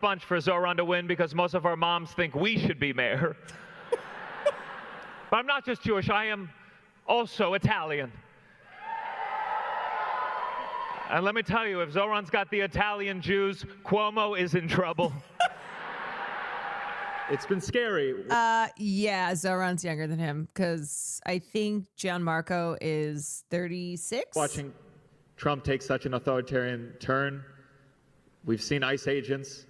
bunch for Zoran to win because most of our moms think we should be mayor. But I'm not just Jewish, I am also Italian. And let me tell you, if Zoran's got the Italian Jews, Cuomo is in trouble. It's been scary. Yeah, Zoran's younger than him because I think Gianmarco is 36. Watching Trump take such an authoritarian turn, we've seen ICE agents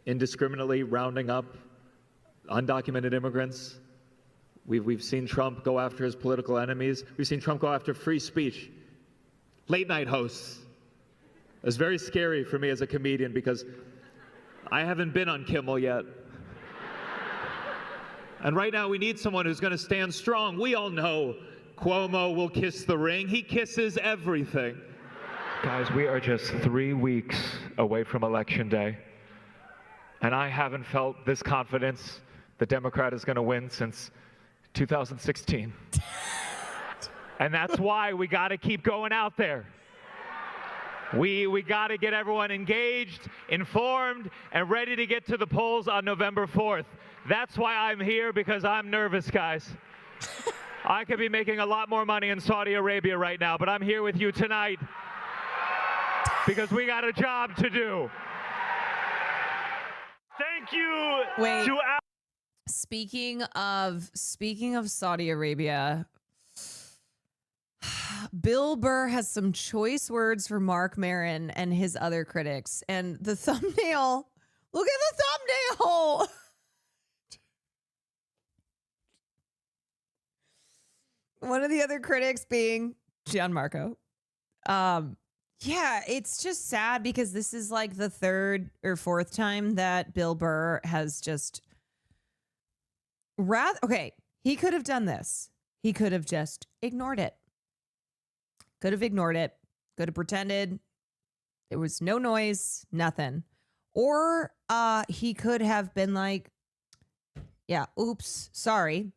indiscriminately rounding up undocumented immigrants. We've seen Trump go after his political enemies. We've seen Trump go after free speech, late night hosts. It's very scary for me as a comedian because I haven't been on Kimmel yet. And right now we need someone who's going to stand strong. We all know Cuomo will kiss the ring. He kisses everything. Guys, we are just 3 weeks away from Election Day. And I haven't felt this confidence the Democrat is going to win since 2016. And that's why we got to keep going out there. We got to get everyone engaged, informed, and ready to get to the polls on November 4th. That's why I'm here, because I'm nervous, guys. I could be making a lot more money in Saudi Arabia right now, but I'm here with you tonight because we got a job to do. Thank you. Wait. Speaking of Saudi Arabia, Bill Burr has some choice words for Mark Maron and his other critics. And the thumbnail, look at the thumbnail. One of the other critics being Gianmarco. Yeah, it's just sad because this is like the third or fourth time that Bill Burr has just okay, he could have done this. He could have just ignored it. Could have ignored it. Could have pretended there was no noise, nothing. Or he could have been like, yeah, oops, sorry.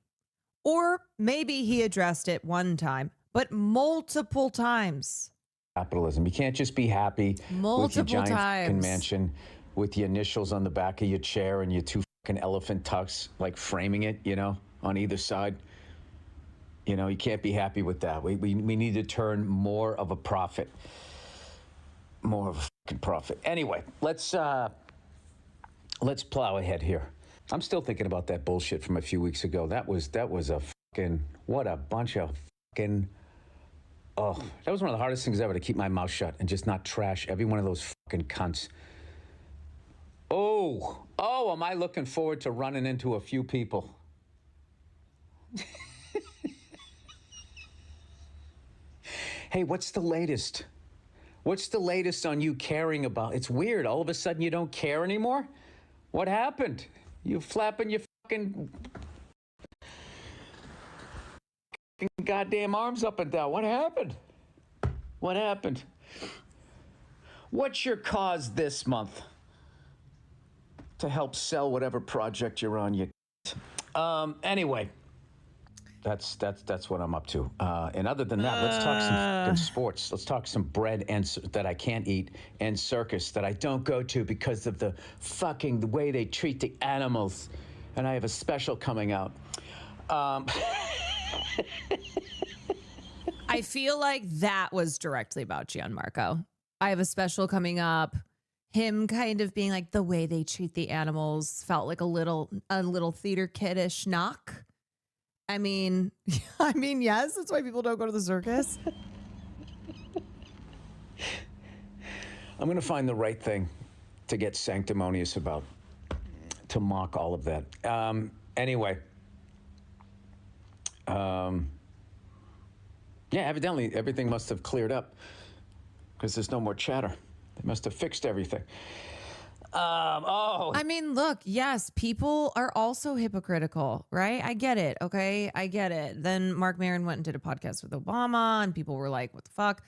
Or maybe he addressed it one time, but multiple times. Capitalism. You can't just be happy with your giant fucking mansion with your initials on the back of your chair and your two fucking elephant tucks, like framing it, you know, on either side. You know, you can't be happy with that. We need to turn more of a profit. More of a fucking profit. Anyway, let's plow ahead here. I'm still thinking about that bullshit from a few weeks ago. That was a fucking, what a bunch of fucking, oh, that was one of the hardest things ever, to keep my mouth shut and just not trash every one of those fucking cunts. Oh, am I looking forward to running into a few people. Hey, what's the latest? What's the latest on you caring about? It's weird. All of a sudden you don't care anymore? What happened? You flapping your fucking goddamn arms up and down. What happened? What happened? What's your cause this month to help sell whatever project you're on? You. Anyway. That's what I'm up to. And other than that, let's talk some sports. Let's talk some bread and that I can't eat, and circus that I don't go to because of the way they treat the animals. And I have a special coming out. I feel like that was directly about Gianmarco. I have a special coming up. Him kind of being like, the way they treat the animals felt like a little theater kiddish knock. I mean, yes, that's why people don't go to the circus. I'm going to find the right thing to get sanctimonious about, to mock all of that. Anyway. Yeah, evidently everything must have cleared up because there's no more chatter. They must have fixed everything. I mean, look, yes, people are also hypocritical, right? I get it. Okay. I get it. Then Mark Maron went and did a podcast with Obama and people were like, what the fuck?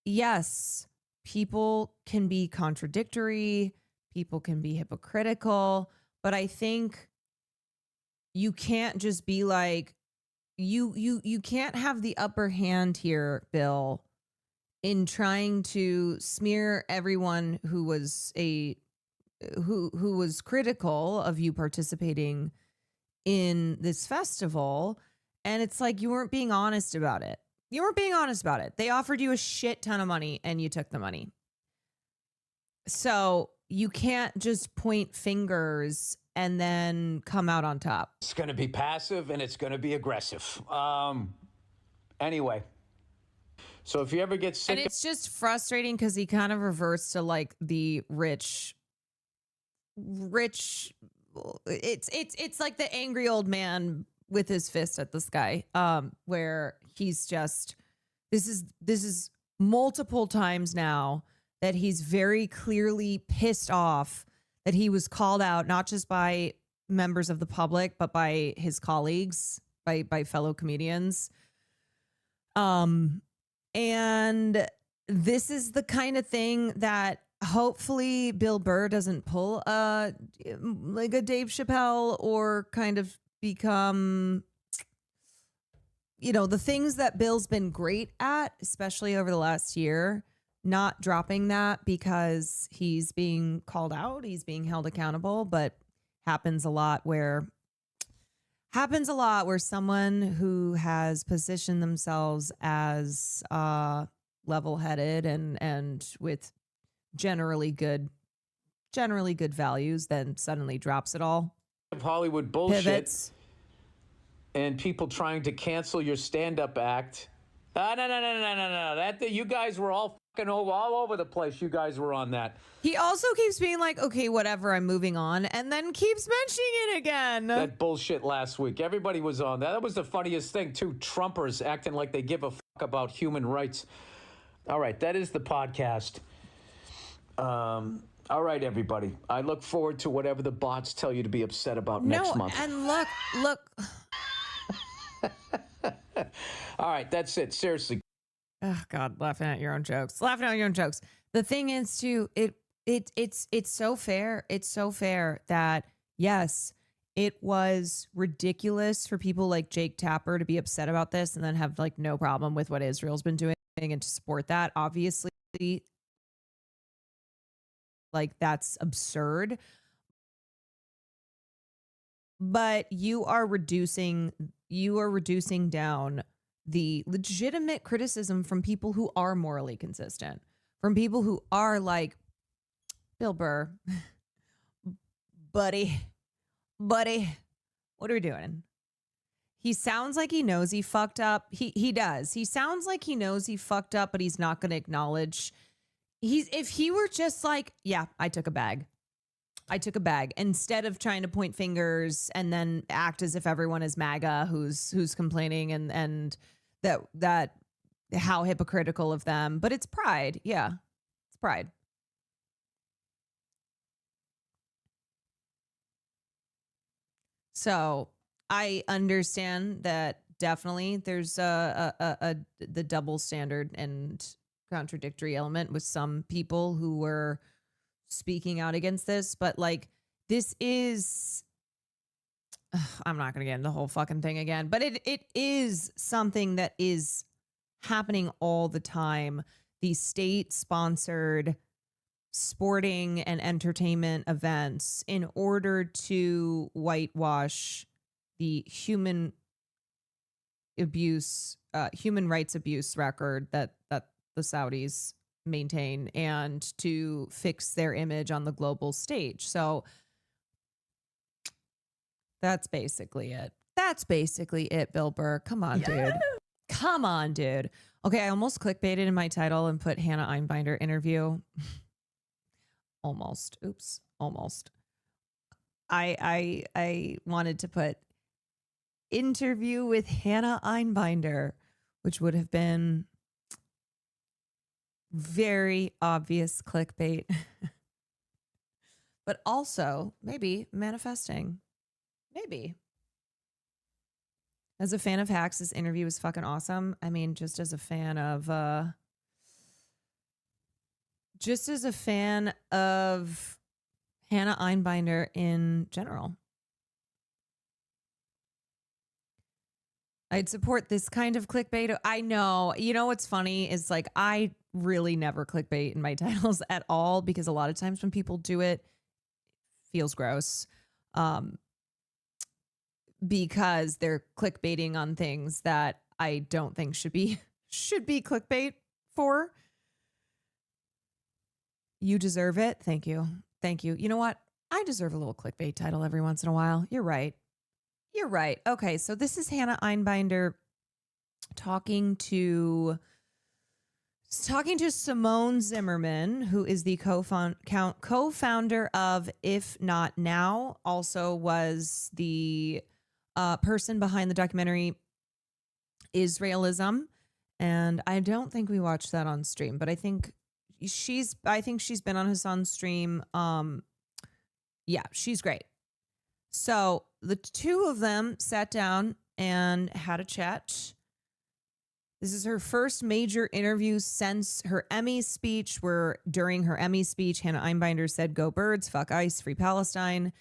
Yes, people can be contradictory. People can be hypocritical, but I think you can't just be like, you can't have the upper hand here, Bill, in trying to smear everyone who was a who was critical of you participating in this festival, and it's like you weren't being honest about it. You weren't being honest about it. They offered you a shit ton of money and you took the money. So you can't just point fingers and then come out on top. It's going to be passive and it's going to be aggressive. Anyway, so if you ever get sick, and it's just frustrating because he kind of reverts to like the rich. It's like the angry old man with his fist at the sky, where he's just this is multiple times now that he's very clearly pissed off that he was called out not just by members of the public but by his colleagues, by fellow comedians. And this is the kind of thing that hopefully Bill Burr doesn't pull like a Dave Chappelle, or kind of become, the things that Bill's been great at, especially over the last year, not dropping that because he's being called out, he's being held accountable, but happens a lot where someone who has positioned themselves as level-headed and with generally good values then suddenly drops it all. Of Hollywood bullshit. Pivots. And people trying to cancel your stand-up act. No. That you guys were all fucking all over the place. You guys were on that. He also keeps being like, okay, whatever, I'm moving on, and then keeps mentioning it again. That bullshit last week. Everybody was on that. That was the funniest thing, too. Trumpers acting like they give a fuck about human rights. All right, that is the podcast. All right, everybody. I look forward to whatever the bots tell you to be upset about next month. And look. All right, that's it. Seriously. Oh God, laughing at your own jokes. The thing is, too, it's so fair. It's so fair that yes, it was ridiculous for people like Jake Tapper to be upset about this and then have like no problem with what Israel's been doing and to support that. Obviously, like that's absurd. But you are reducing down the legitimate criticism from people who are morally consistent, from people who are like, Bill Burr, buddy, what are we doing? He sounds like he knows he fucked up. He does. He sounds like he knows he fucked up, but he's not going to acknowledge. If he were just like, yeah, I took a bag, instead of trying to point fingers and then act as if everyone is MAGA who's complaining and that how hypocritical of them. But it's pride. Yeah, it's pride. So I understand that definitely there's the double standard and contradictory element with some people who were speaking out against this, but like this is, I'm not going to get into the whole fucking thing again, but it is something that is happening all the time. These state-sponsored sporting and entertainment events in order to whitewash the human rights abuse record that the Saudis maintain and to fix their image on the global stage. So that's basically it. Bill Burr. Come on, dude. Okay, I almost clickbaited in my title and put Hannah Einbinder interview. Almost. Oops. Almost. I wanted to put interview with Hannah Einbinder, which would have been very obvious clickbait. But also maybe manifesting. Maybe. As a fan of Hacks, this interview was fucking awesome. I mean, just as a fan of Hannah Einbinder in general. I'd support this kind of clickbait. I know. You know what's funny is like I really never clickbait in my titles at all, because a lot of times when people do it, feels gross. Because they're clickbaiting on things that I don't think should be clickbait for. You deserve it. Thank you. Thank you. You know what? I deserve a little clickbait title every once in a while. You're right. You're right. Okay, so this is Hannah Einbinder talking to Simone Zimmerman, who is the co-founder of If Not Now, also was the person behind the documentary Israelism. And I don't think we watched that on stream, but I think she's been on Hasan's stream. Yeah, she's great. So the two of them sat down and had a chat. This is her first major interview since her Emmy speech, where during her Emmy speech, Hannah Einbinder said, "Go Birds, fuck ICE, free Palestine."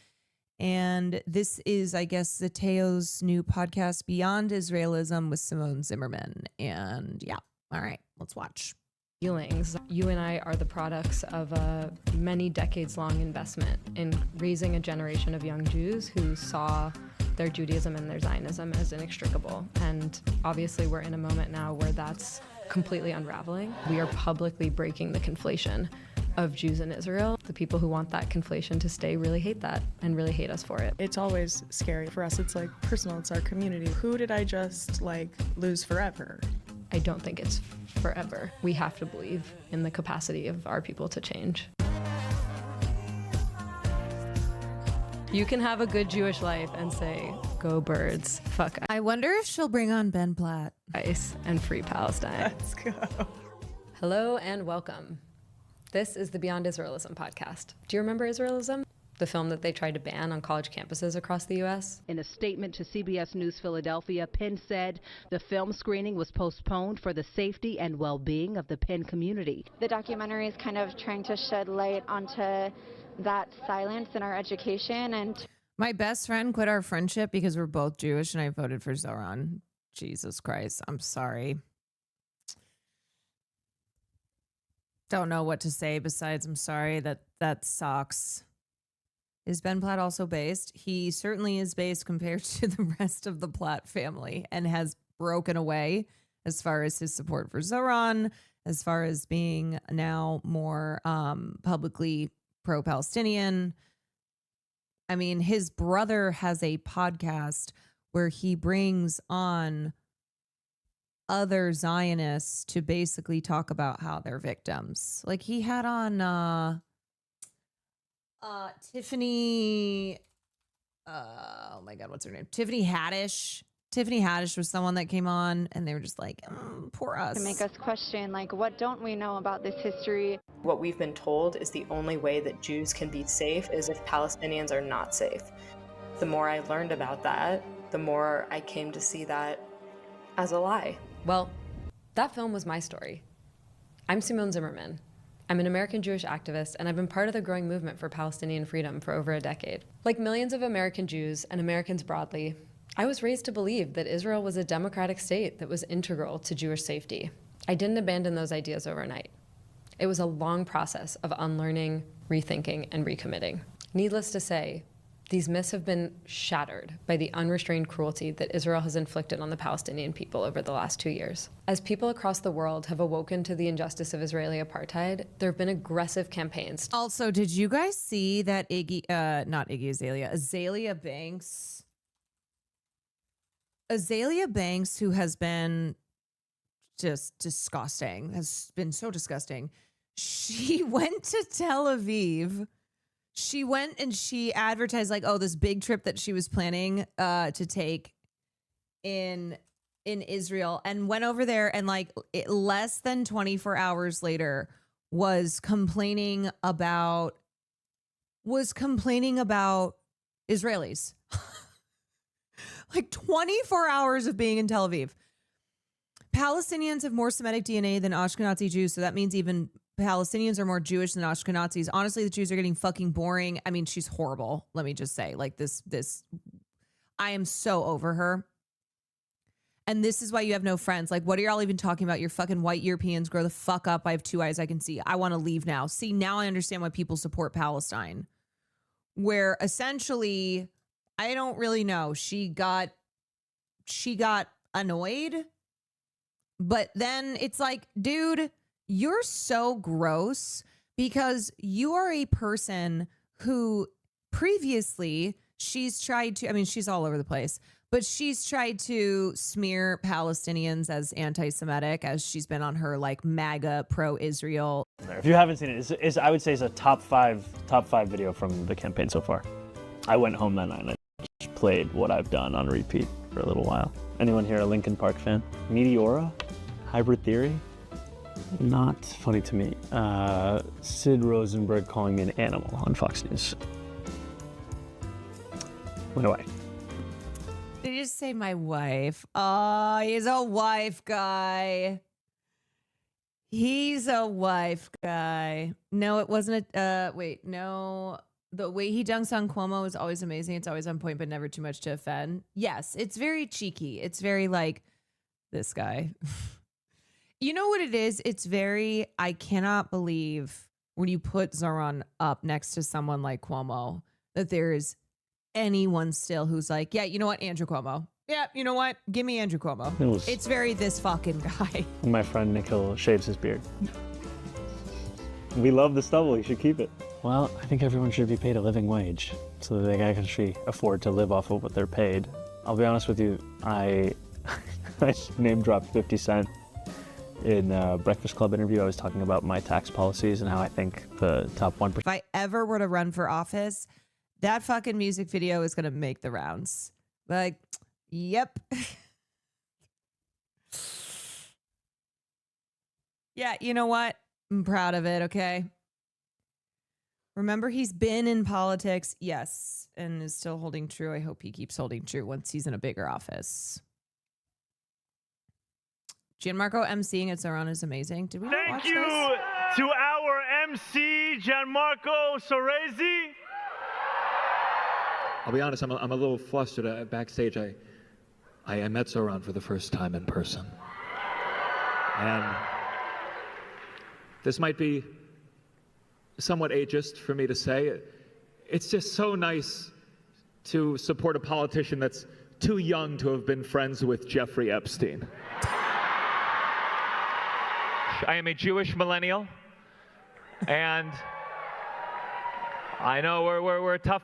And this is, I guess, Teo's new podcast, Beyond Israelism with Simone Zimmerman. And yeah, all right, let's watch. Feelings. You and I are the products of a many decades-long investment in raising a generation of young Jews who saw their Judaism and their Zionism as inextricable. And obviously we're in a moment now where that's completely unraveling. We are publicly breaking the conflation of Jews in Israel. The people who want that conflation to stay really hate that and really hate us for it. It's always scary. For us, it's like personal, it's our community. Who did I just lose forever? I don't think it's forever. We have to believe in the capacity of our people to change. You can have a good Jewish life and say, "Go Birds, fuck I wonder if she'll bring on Ben Platt. ICE, and free Palestine." Let's go. Hello and welcome. This is the Beyond Israelism podcast. Do you remember Israelism? The film that they tried to ban on college campuses across the U.S.? In a statement to CBS News Philadelphia, Penn said the film screening was postponed for the safety and well-being of the Penn community. The documentary is kind of trying to shed light onto that silence in our education. And My best friend quit our friendship because we're both Jewish and I voted for Zoran. Jesus Christ. I'm sorry. Don't know what to say besides I'm sorry. That sucks. Is Ben Platt also based? He certainly is based compared to the rest of the Platt family and has broken away as far as his support for Zoran, as far as being now more publicly pro-Palestinian. I mean, his brother has a podcast where he brings on other Zionists to basically talk about how they're victims. Like he had on Tiffany, oh my God, what's her name? Tiffany Haddish. Tiffany Haddish was someone that came on and they were just like, poor us. to make us question, what don't we know about this history? What we've been told is the only way that Jews can be safe is if Palestinians are not safe. The more I learned about that, the more I came to see that as a lie. Well, that film was my story. I'm Simone Zimmerman. I'm an American Jewish activist, and I've been part of the growing movement for Palestinian freedom for over a decade. Like millions of American Jews and Americans broadly, I was raised to believe that Israel was a democratic state that was integral to Jewish safety. I didn't abandon those ideas overnight. It was a long process of unlearning, rethinking, and recommitting. Needless to say, these myths have been shattered by the unrestrained cruelty that Israel has inflicted on the Palestinian people over the last 2 years. As people across the world have awoken to the injustice of Israeli apartheid, there have been aggressive campaigns. Also, did you guys see that Azalea Banks, who has been just disgusting, has been so disgusting. She went to Tel Aviv. She went and she advertised this big trip that she was planning to take in Israel, and went over there and less than 24 hours later was complaining about Israelis. 24 hours of being in Tel Aviv. Palestinians have more Semitic DNA than Ashkenazi Jews, so that means even Palestinians are more Jewish than Ashkenazis. Honestly, the Jews are getting fucking boring. I mean, she's horrible. Let me just say, I am so over her. And this is why you have no friends. What are y'all even talking about? You're fucking white Europeans. Grow the fuck up. I have 2 eyes I can see. I want to leave now. See, now I understand why people support Palestine. where essentially, I don't really know, she got annoyed, but then it's like, dude, you're so gross because you are a person who previously she's tried to, I mean, she's all over the place, but she's tried to smear Palestinians as anti-Semitic as she's been on her like MAGA pro-Israel. If you haven't seen it, I would say it's a top five video from the campaign so far. I went home that night and I just played What I've Done on repeat for a little while. Anyone here a Linkin Park fan? Meteora? Hybrid Theory? Not funny to me. Sid Rosenberg calling me an animal on Fox News. Went away. Did you just say my wife? Oh, he's a wife guy. He's a wife guy. No, it wasn't wait, no. The way he dunks on Cuomo is always amazing. It's always on point, but never too much to offend. Yes, it's very cheeky. It's very like, this guy. You know what it is? It's very, I cannot believe when you put Zoran up next to someone like Cuomo that there is anyone still who's like, yeah, you know what? Andrew Cuomo. Yeah, you know what? Give me Andrew Cuomo. It's very this fucking guy. My friend Nikhil shaves his beard. We love the stubble. You should keep it. Well, I think everyone should be paid a living wage so that they can actually afford to live off of what they're paid. I'll be honest with you, I name dropped 50 Cent in a Breakfast Club interview. I was talking about my tax policies and how I think the top 1%. If I ever were to run for office, that fucking music video is going to make the rounds. Like, yep. Yeah, you know what? I'm proud of it, okay? Remember, he's been in politics, yes, and is still holding true. I hope he keeps holding true once he's in a bigger office. Gianmarco emceeing at Zoran is amazing. Did we not watch this? Thank you to our MC, Gianmarco Soresi. I'll be honest, I'm a little flustered. Backstage, I met Zoran for the first time in person. And this might be somewhat ageist for me to say. It's just so nice to support a politician that's too young to have been friends with Jeffrey Epstein. I am a Jewish millennial, and I know we're tough.